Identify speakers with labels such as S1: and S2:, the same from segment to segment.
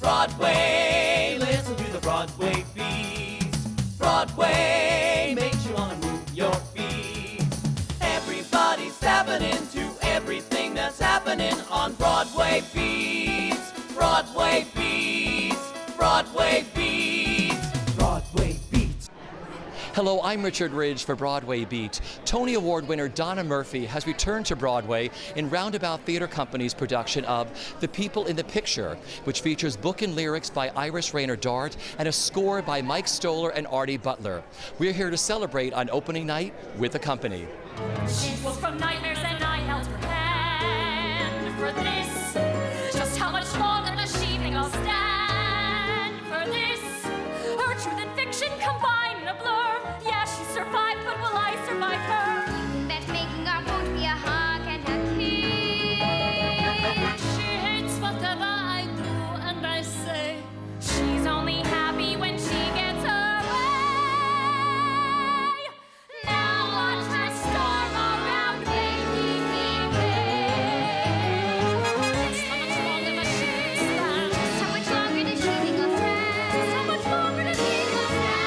S1: Broadway, listen to the Broadway beat. Broadway makes you wanna move your feet. Everybody's tapping into everything that's happening on Broadway beats. Broadway beats. Broadway beats. Broadway beats.
S2: Hello, I'm Richard Ridge for Broadway Beat. Tony Award winner Donna Murphy has returned to Broadway in Roundabout Theatre Company's production of The People in the Picture, which features book and lyrics by Iris Rayner Dart and a score by Mike Stoller and Artie Butler. We're here to celebrate on opening night with the company.
S3: She woke from nightmares and I held her hand. For this, just how much longer does she think I'll stand? For this, her truth and fiction combine in a blur. Yeah, she survived, but will I survive her?
S4: That making up won't be a hug and a kiss.
S3: She hates whatever I do, and I say she's only happy when she gets away. Now watch her storm around making me kiss. So much longer does she stand?
S4: How much longer does she think I'll stand?
S3: How much longer does she stand?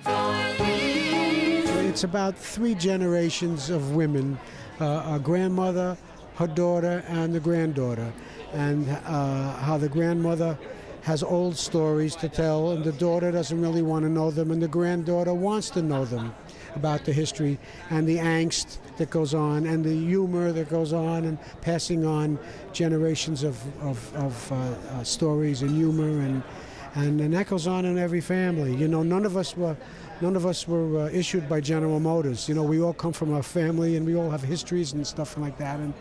S3: For me.
S5: It's about 3 generations of women, a grandmother, her daughter, and the granddaughter, and how the grandmother has old stories to tell, and the daughter doesn't really want to know them, and the granddaughter wants to know them about the history and the angst that goes on and the humor that goes on, and passing on generations of stories and humor, and that goes on in every family. You know, none of us were issued by General Motors. You know, we all come from a family, and we all have histories and stuff like that, and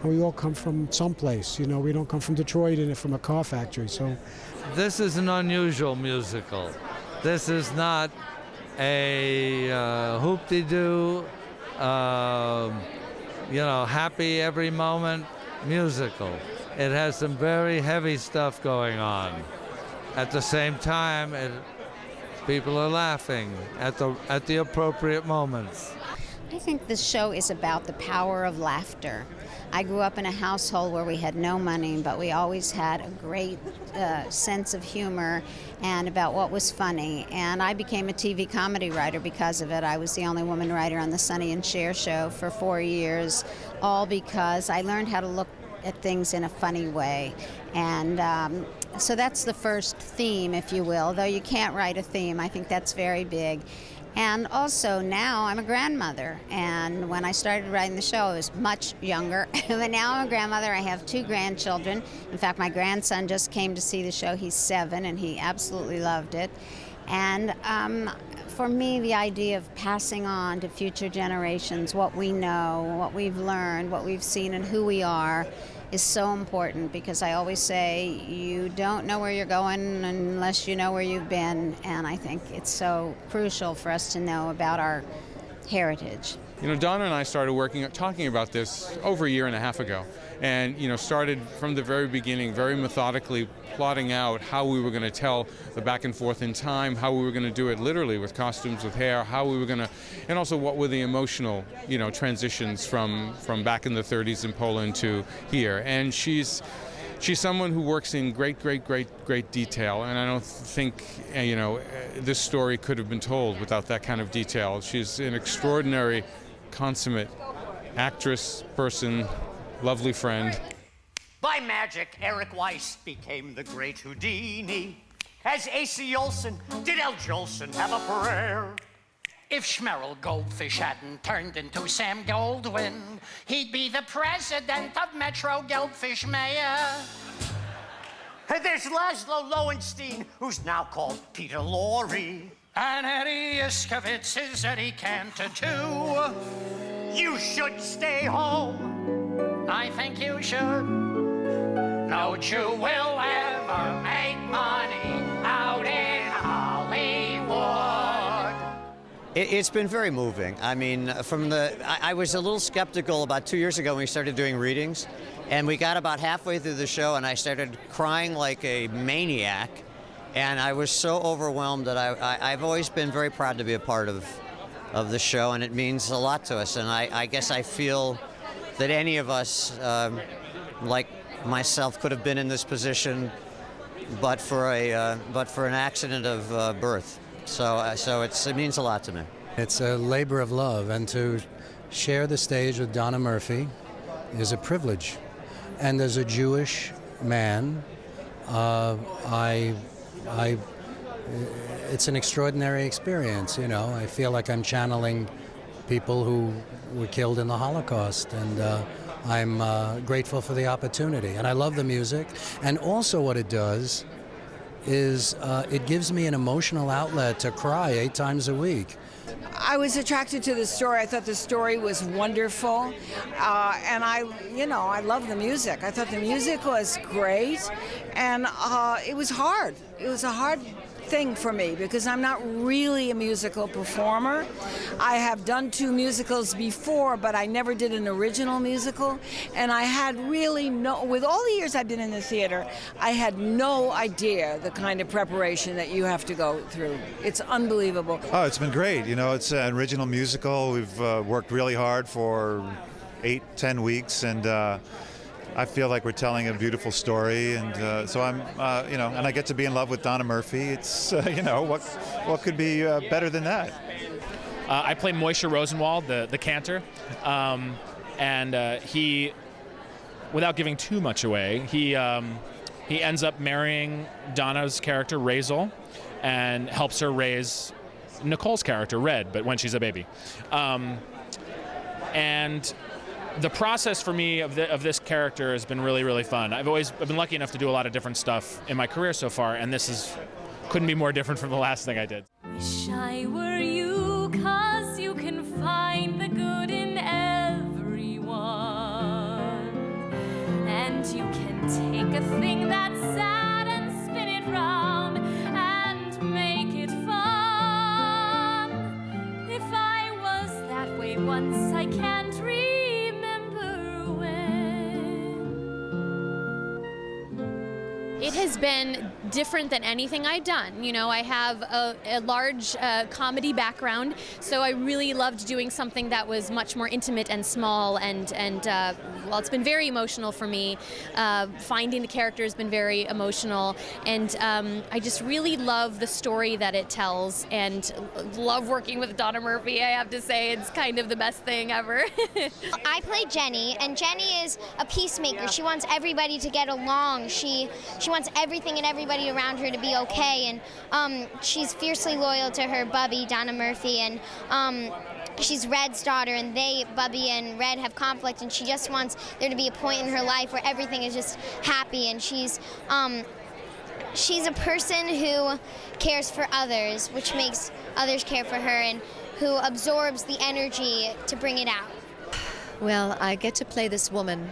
S5: we all come from someplace. You know, we don't come from Detroit and from a car factory. So,
S6: this is an unusual musical. This is not a hoop-de-doo, happy every moment musical. It has some very heavy stuff going on. At the same time, people are laughing at the appropriate moments.
S7: I think this show is about the power of laughter. I grew up in a household where we had no money, but we always had a great sense of humor and about what was funny. And I became a TV comedy writer because of it. I was the only woman writer on the Sonny and Cher show for 4 years, all because I learned how to look at things in a funny way. And so that's the first theme, if you will, though you can't write a theme. I think that's very big. And also now I'm a grandmother, and when I started writing the show I was much younger, but now I'm a grandmother. I have 2 grandchildren. In fact, my grandson just came to see the show. He's 7 and he absolutely loved it. And for me, the idea of passing on to future generations what we know, what we've learned, what we've seen, and who we are is so important, because I always say you don't know where you're going unless you know where you've been, and I think it's so crucial for us to know about our heritage.
S8: You know, Donna and I started talking about this over a year and a half ago, and started from the very beginning, very methodically plotting out how we were going to tell the back and forth in time, how we were going to do it literally with costumes, with hair, how we were going to, and also what were the emotional, transitions from back in the 30s in Poland to here. And she's someone who works in great detail, and I don't think, this story could have been told without that kind of detail. She's an extraordinary, consummate actress, person, lovely friend.
S9: By magic, Eric Weiss became the great Houdini. As A.C. Olsen, did L. Jolson have a prayer?
S10: If Schmerl Goldfish hadn't turned into Sam Goldwyn, he'd be the president of Metro Goldfish Mayor.
S9: And there's Laszlo Lowenstein, who's now called Peter Lorre.
S10: And Eddie Iskovitz is Eddie Cantor too.
S9: You should stay home.
S10: I think you should. No Jew will ever make money out in Hollywood.
S11: It's been very moving. I mean, I was a little skeptical about 2 years ago when we started doing readings, and we got about halfway through the show and I started crying like a maniac, and I was so overwhelmed that I've always been very proud to be a part of the show, and it means a lot to us. And I guess I feel that any of us, like myself could have been in this position, but for an accident of birth. So it means a lot to me.
S12: It's a labor of love, and to share the stage with Donna Murphy is a privilege. And as a Jewish man, it's an extraordinary experience. You know, I feel like I'm channeling people who were killed in the Holocaust, and I'm grateful for the opportunity. And I love the music, and also what it does is it gives me an emotional outlet to cry 8 times a week.
S13: I was attracted to the story. I thought the story was wonderful, and I love the music. I thought the music was great, and it was hard. It was a hard thing for me because I'm not really a musical performer. I have done 2 musicals before, but I never did an original musical, and I had really with all the years I've been in the theater, I had no idea the kind of preparation that you have to go through. It's unbelievable.
S14: Oh, it's been great. You know, it's an original musical. We've worked really hard for 8-10 weeks, and I feel like we're telling a beautiful story, and so I'm, and I get to be in love with Donna Murphy. It's, what could be better than that?
S15: I play Moishe Rosenwald, the cantor, and he, without giving too much away, he ends up marrying Donna's character, Razel, and helps her raise Nicole's character, Red, but when she's a baby. And the process for me of this character has been really, really fun. I've been lucky enough to do a lot of different stuff in my career so far, and this couldn't be more different from the last thing I did.
S3: Wish I were you, 'cause you can find the good in everyone. And you can take a thing that's sad and spin it round and make it fun. If I was that way once, I can't remember when.
S16: It has been different than anything I've done. You know, I have a large comedy background, so I really loved doing something that was much more intimate and small, and well, it's been very emotional for me. Finding the character has been very emotional, and I just really love the story that it tells, and love working with Donna Murphy. I have to say, it's kind of the best thing ever.
S4: I play Jenny, and Jenny is a peacemaker. She wants everybody to get along. She wants everything and everybody around her to be okay, and she's fiercely loyal to her Bubby, Donna Murphy, and she's Red's daughter, and Bubby and Red have conflict, and she just wants there to be a point in her life where everything is just happy, and she's a person who cares for others, which makes others care for her, and who absorbs the energy to bring it out.
S17: Well, I get to play this woman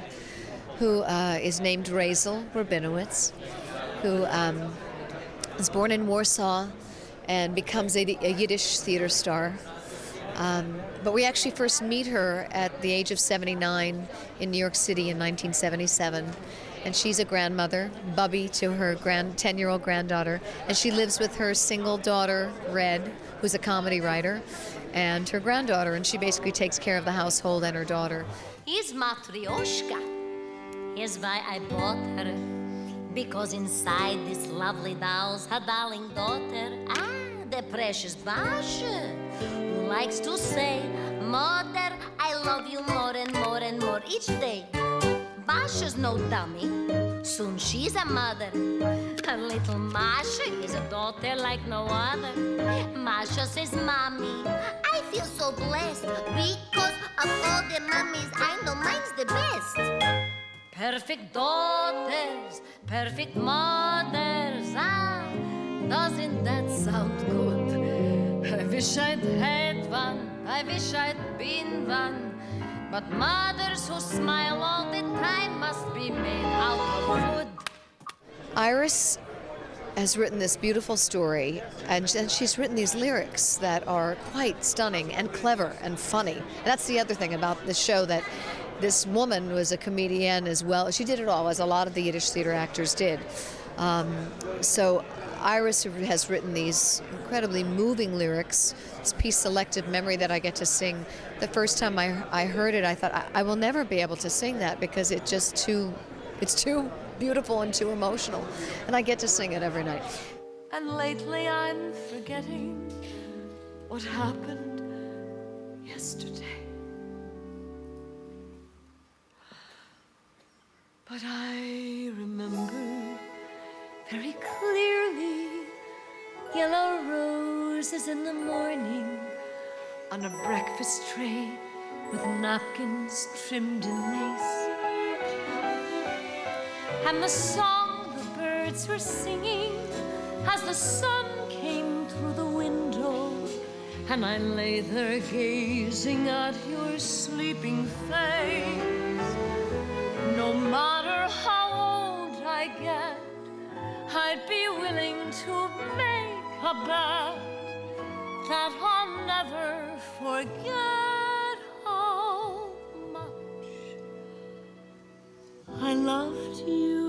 S17: who is named Razel Rabinowitz, who is born in Warsaw and becomes a Yiddish theater star. But we actually first meet her at the age of 79 in New York City in 1977. And she's a grandmother, Bubby, to her 10-year-old granddaughter. And she lives with her single daughter, Red, who's a comedy writer, and her granddaughter. And she basically takes care of the household and her daughter.
S18: He's Matryoshka. Here's why I bought her. Because inside this lovely doll's her darling daughter, the precious Basha, who likes to say, Mother, I love you more and more and more each day. Basha's no dummy, soon she's a mother. Her little Masha is a daughter like no other. Masha says, Mommy, I feel so blessed because of all the mummies I know mine's the best. Perfect daughters, perfect mothers, doesn't that sound good? I wish I'd had one, I wish I'd been one. But mothers who smile all the time must be made out of wood.
S17: Iris has written this beautiful story, and she's written these lyrics that are quite stunning and clever and funny. And that's the other thing about this show, that this woman was a comedian as well. She did it all, as a lot of the Yiddish theater actors did. So Iris has written these incredibly moving lyrics, this piece, Selective Memory, that I get to sing. The first time I heard it, I thought, I will never be able to sing that because it's just too It's too beautiful and too emotional. And I get to sing it every night.
S19: And lately I'm forgetting what happened yesterday. But I remember very clearly yellow roses in the morning on a breakfast tray with napkins trimmed in lace. And the song the birds were singing as the sun came through the window, and I lay there gazing at your sleeping face. No matter how old I get, I'd be willing to make a bet that I'll never forget how much I loved you.